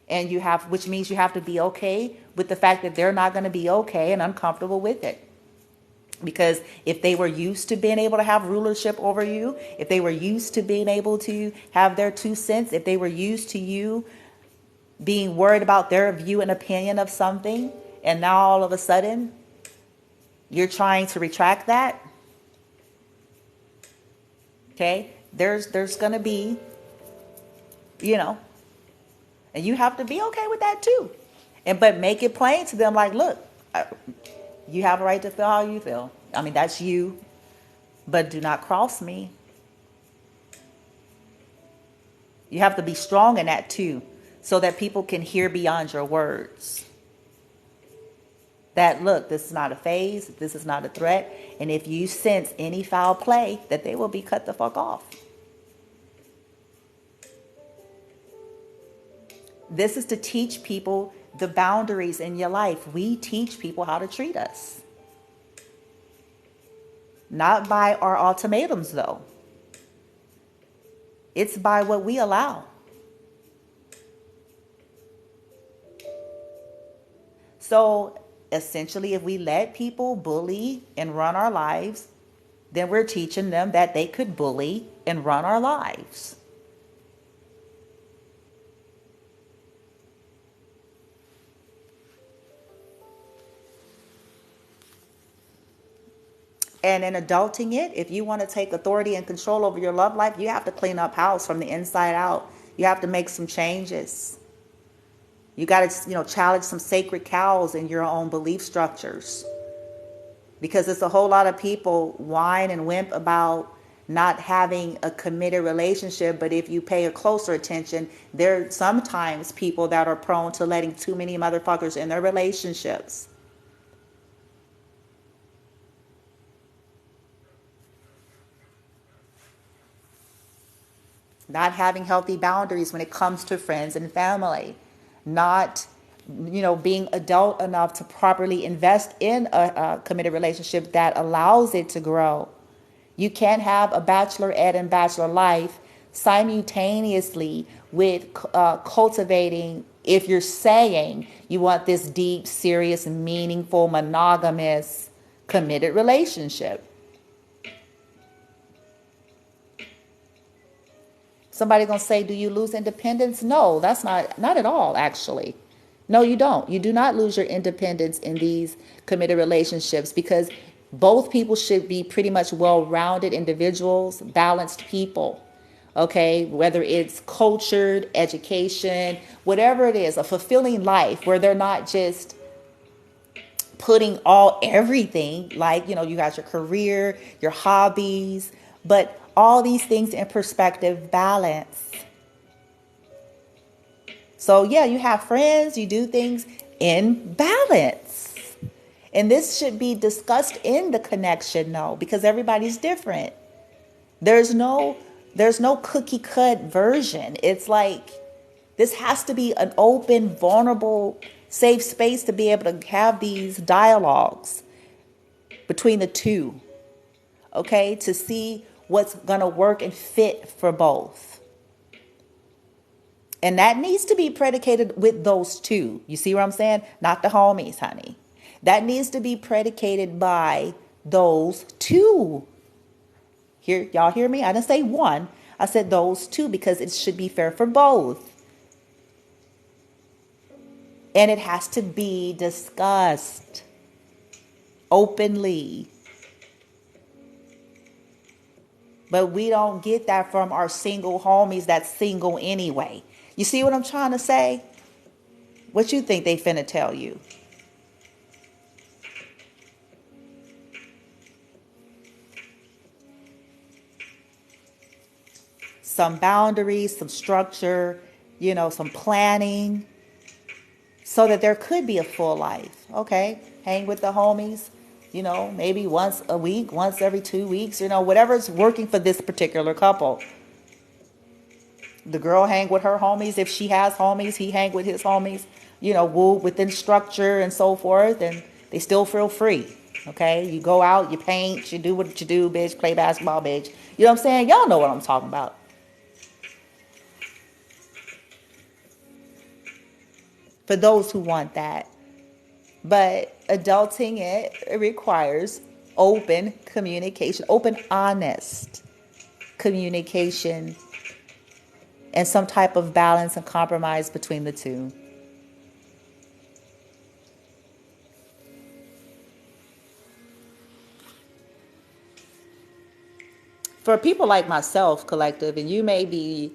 And which means you have to be okay with the fact that they're not going to be okay and uncomfortable with it. Because if they were used to being able to have rulership over you, if they were used to being able to have their 2 cents, if they were used to you being worried about their view and opinion of something, and now all of a sudden you're trying to retract that, okay, there's going to be, and you have to be okay with that too. But make it plain to them like, look, you have a right to feel how you feel. I mean, that's you. But do not cross me. You have to be strong in that too, so that people can hear beyond your words. That, look, this is not a phase. This is not a threat. And if you sense any foul play, that they will be cut the fuck off. This is to teach people the boundaries in your life. We teach people how to treat us. Not by our ultimatums, though. It's by what we allow. So, essentially, if we let people bully and run our lives, then we're teaching them that they could bully and run our lives. And in adulting it, if you want to take authority and control over your love life, you have to clean up house from the inside out. You have to make some changes. You got to, challenge some sacred cows in your own belief structures. Because it's a whole lot of people whine and wimp about not having a committed relationship. But if you pay a closer attention, there are sometimes people that are prone to letting too many motherfuckers in their relationships. Not having healthy boundaries when it comes to friends and family. Not, being adult enough to properly invest in a committed relationship that allows it to grow. You can't have a bachelorette and bachelor life simultaneously with cultivating, if you're saying you want this deep, serious, meaningful, monogamous, committed relationship. Somebody gonna say, do you lose independence? No, that's not at all, actually. No, you don't. You do not lose your independence in these committed relationships, because both people should be pretty much well-rounded individuals, balanced people. Okay, whether it's cultured, education, whatever it is, a fulfilling life where they're not just putting everything, like, you got your career, your hobbies, but all these things in perspective, balance. So yeah, you have friends, you do things in balance. And this should be discussed in the connection, no, because everybody's different. There's no cookie cut version. It's like, this has to be an open, vulnerable, safe space to be able to have these dialogues between the two. Okay, to see what's going to work and fit for both. And that needs to be predicated with those two. You see what I'm saying? Not the homies, honey. That needs to be predicated by those two. Here, y'all hear me? I didn't say one. I said those two, because it should be fair for both. And it has to be discussed openly. But we don't get that from our single homies that's single anyway. You see what I'm trying to say? What you think they finna tell you? Some boundaries, some structure, some planning, so that there could be a full life. Okay, hang with the homies, maybe once a week, once every 2 weeks, whatever's working for this particular couple. The girl hang with her homies. If she has homies, he hang with his homies, woo, within structure and so forth. And they still feel free. Okay, you go out, you paint, you do what you do, bitch, play basketball, bitch. You know what I'm saying? Y'all know what I'm talking about. For those who want that. But adulting it requires open communication, open, honest communication, and some type of balance and compromise between the two. For people like myself, collective, and you may be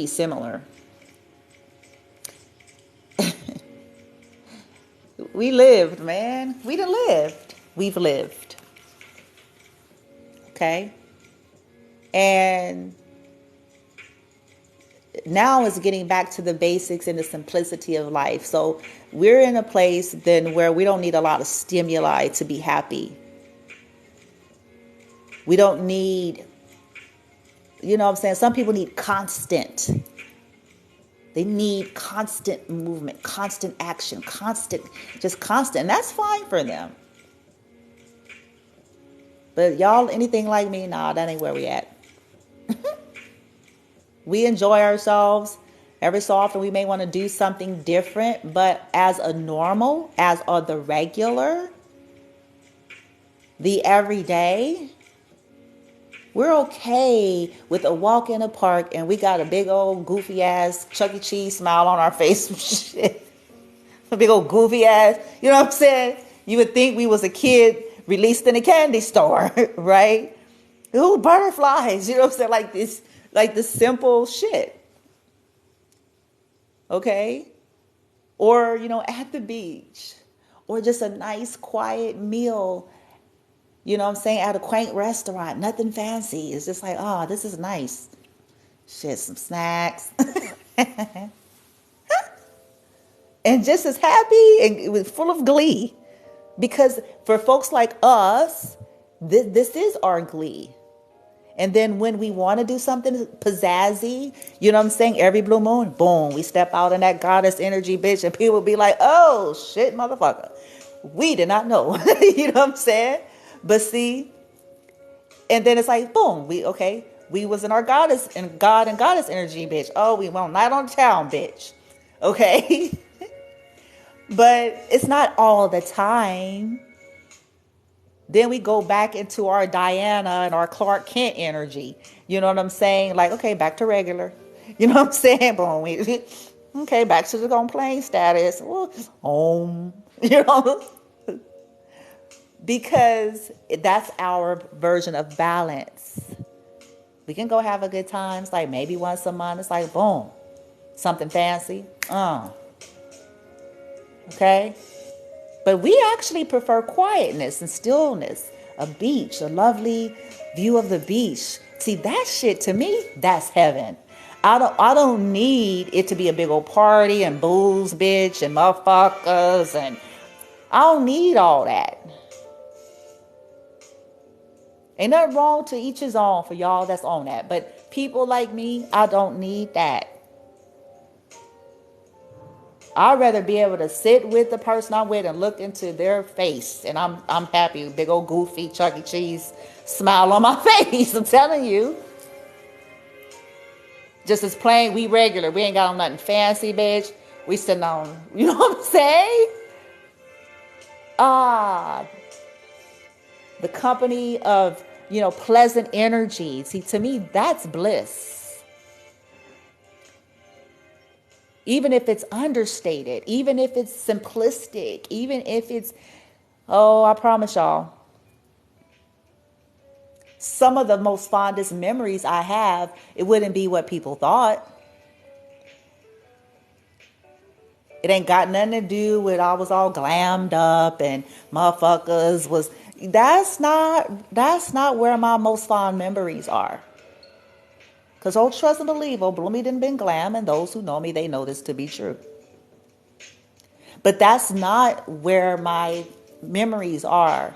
similar. We lived, man. We done lived. We've lived. Okay? And now it's getting back to the basics and the simplicity of life. So we're in a place then where we don't need a lot of stimuli to be happy. We don't need, you know what I'm saying? Some people need constant. They need constant movement, constant action, constant. And that's fine for them. But y'all, anything like me, nah, that ain't where we at. We enjoy ourselves. Every so often we may want to do something different, but as a normal, as a the regular, the everyday, we're okay with a walk in a park and we got a big old goofy ass Chuck E. Cheese smile on our face. Shit. A big old goofy ass. You know what I'm saying? You would think we was a kid released in a candy store, right? Ooh, butterflies. You know what I'm saying? Like this simple shit. Okay? Or, at the beach. Or just a nice quiet meal. You know what I'm saying? At a quaint restaurant. Nothing fancy. It's just like, oh, this is nice. Shit, some snacks. And just as happy and full of glee. Because for folks like us, this is our glee. And then when we want to do something pizzazzy, you know what I'm saying? Every blue moon, boom, we step out in that goddess energy, bitch. And people be like, oh, shit, motherfucker. We did not know. You know what I'm saying? But see, And then it's like, boom, we was in our goddess and God and goddess energy, bitch. Oh, we went night on town, bitch. Okay. But it's not all the time. Then we go back into our Diana and our Clark Kent energy. You know what I'm saying? Like, okay, back to regular. You know what I'm saying? Boom. Okay, back to the on plane status. Home. You know? Because that's our version of balance. We can go have a good time. It's like maybe once a month. It's like, boom, something fancy. Okay? But we actually prefer quietness and stillness. A beach, a lovely view of the beach. See, that shit to me, that's heaven. I don't need it to be a big old party and booze, bitch, and motherfuckers, and I don't need all that. Ain't nothing wrong, to each his own for y'all that's on that. But people like me, I don't need that. I'd rather be able to sit with the person I'm with and look into their face, and I'm happy. Big old goofy Chuck E. Cheese smile on my face. I'm telling you. Just as plain, we regular. We ain't got on nothing fancy, bitch. We sitting on, you know what I'm saying? The company of, pleasant energy. See, to me, that's bliss. Even if it's understated, even if it's simplistic, even if it's, I promise y'all, some of the most fondest memories I have, it wouldn't be what people thought. It ain't got nothing to do with I was all glammed up and motherfuckers was, that's not where my most fond memories are. Because old trust and believe, old Bloomy didn't been glam, and those who know me, they know this to be true. But that's not where my memories are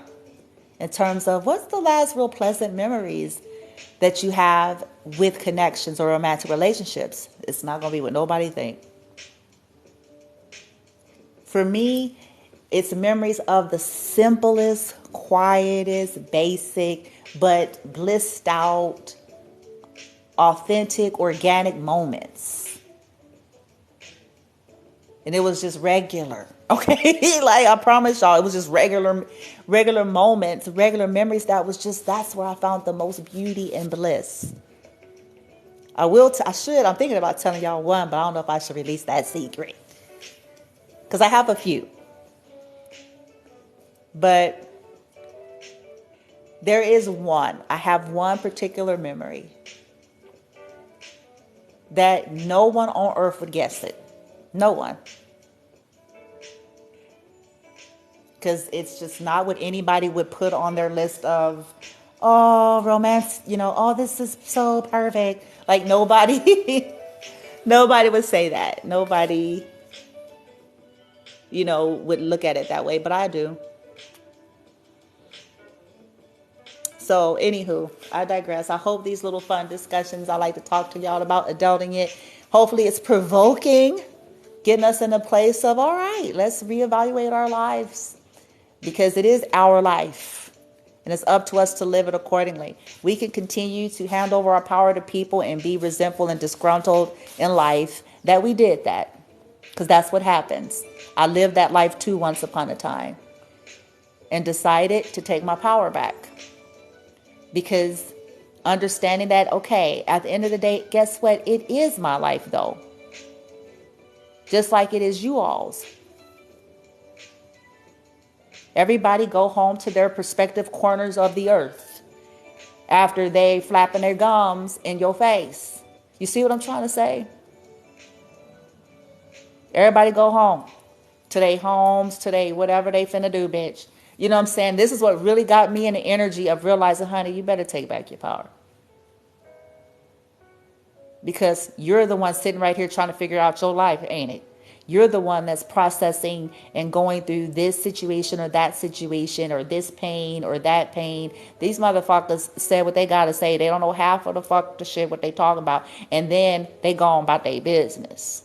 in terms of what's the last real pleasant memories that you have with connections or romantic relationships. It's not going to be what nobody think. For me, it's memories of the simplest, quietest, basic, but blissed out, authentic, organic moments. And it was just regular. Okay? Like, I promise y'all, it was just regular moments, regular memories. That's where I found the most beauty and bliss. I'm thinking about telling y'all one, but I don't know if I should release that secret. Because I have a few. But there is one. I have one particular memory that no one on earth would guess it. No one. Because it's just not what anybody would put on their list of, romance, this is so perfect. Like nobody, nobody would say that. Nobody, would look at it that way, but I do. So, anywho, I digress. I hope these little fun discussions, I like to talk to y'all about adulting it. Hopefully it's provoking, getting us in a place of, all right, let's reevaluate our lives. Because it is our life. And it's up to us to live it accordingly. We can continue to hand over our power to people and be resentful and disgruntled in life that we did that. Because that's what happens. I lived that life too once upon a time. And decided to take my power back. Because understanding that, okay, at the end of the day, guess what? It is my life, though. Just like it is you all's. Everybody go home to their respective corners of the earth after they flapping their gums in your face. You see what I'm trying to say? Everybody go home to their homes, to their whatever they finna do, bitch. You know what I'm saying? This is what really got me in the energy of realizing, honey, you better take back your power. Because you're the one sitting right here trying to figure out your life, ain't it? You're the one that's processing and going through this situation or that situation or this pain or that pain. These motherfuckers said what they got to say. They don't know half of the shit what they talking about. And then they go on about their business.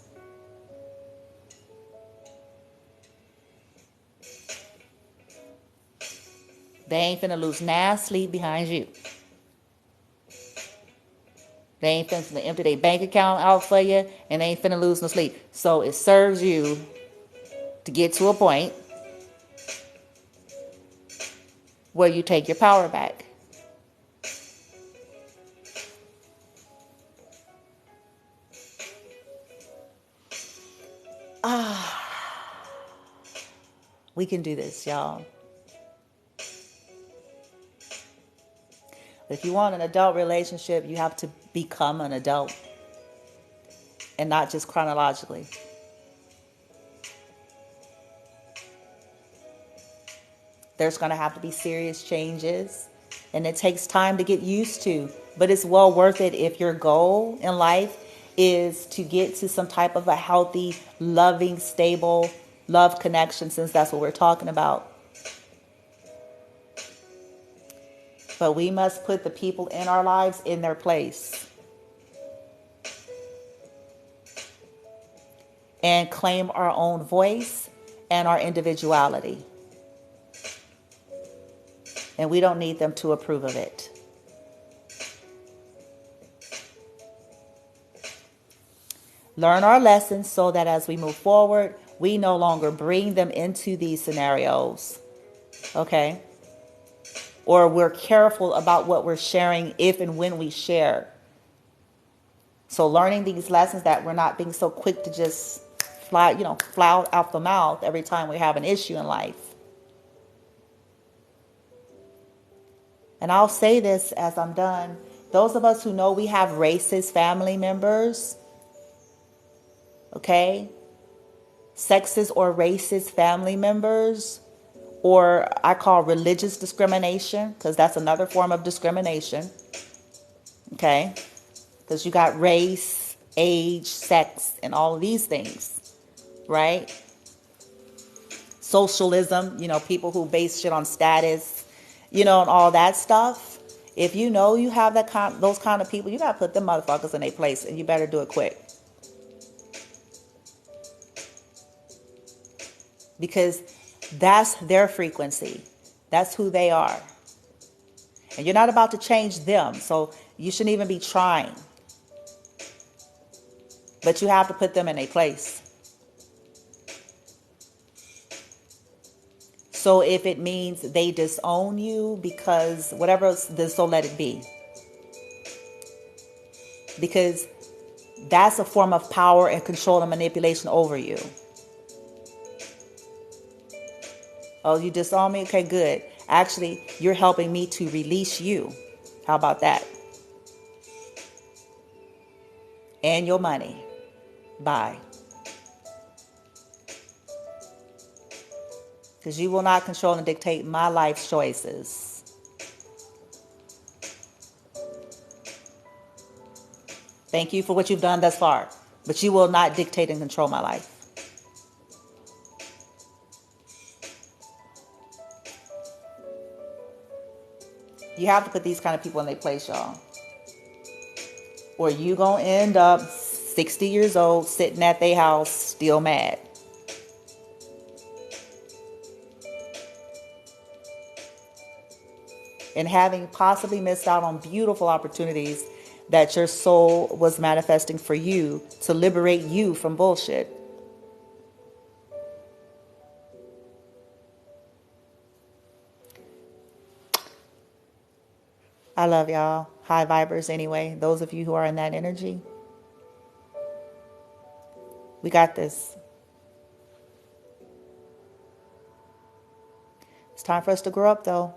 They ain't finna lose nah sleep behind you. They ain't finna empty their bank account out for you, and they ain't finna lose no sleep. So it serves you to get to a point where you take your power back. We can do this, y'all. If you want an adult relationship, you have to become an adult, and not just chronologically. There's going to have to be serious changes, and it takes time to get used to. But it's well worth it if your goal in life is to get to some type of a healthy, loving, stable love connection, since that's what we're talking about. But we must put the people in our lives in their place and claim our own voice and our individuality. And we don't need them to approve of it. Learn our lessons so that as we move forward, we no longer bring them into these scenarios. Okay? Or we're careful about what we're sharing if and when we share. So learning these lessons, that we're not being so quick to just fly out the mouth every time we have an issue in life. And I'll say this as I'm done. Those of us who know we have racist family members, okay, sexist or racist family members, or I call religious discrimination, because that's another form of discrimination, okay, because you got race, age, sex, and all of these things, right? Socialism, people who base shit on status, and all that stuff. If you know you have those kind of people, you got to put them motherfuckers in their place, and you better do it quick. Because that's their frequency. That's who they are. And you're not about to change them, so you shouldn't even be trying. But you have to put them in a place. So if it means they disown you because whatever, then so let it be. Because that's a form of power and control and manipulation over you. Oh, you disown me? Okay, good. Actually, you're helping me to release you. How about that? And your money. Bye. Because you will not control and dictate my life's choices. Thank you for what you've done thus far. But you will not dictate and control my life. You have to put these kind of people in their place, y'all. Or you gonna end up 60 years old sitting at their house still mad. And having possibly missed out on beautiful opportunities that your soul was manifesting for you to liberate you from bullshit. I love y'all. High vibers anyway. Those of you who are in that energy. We got this. It's time for us to grow up though.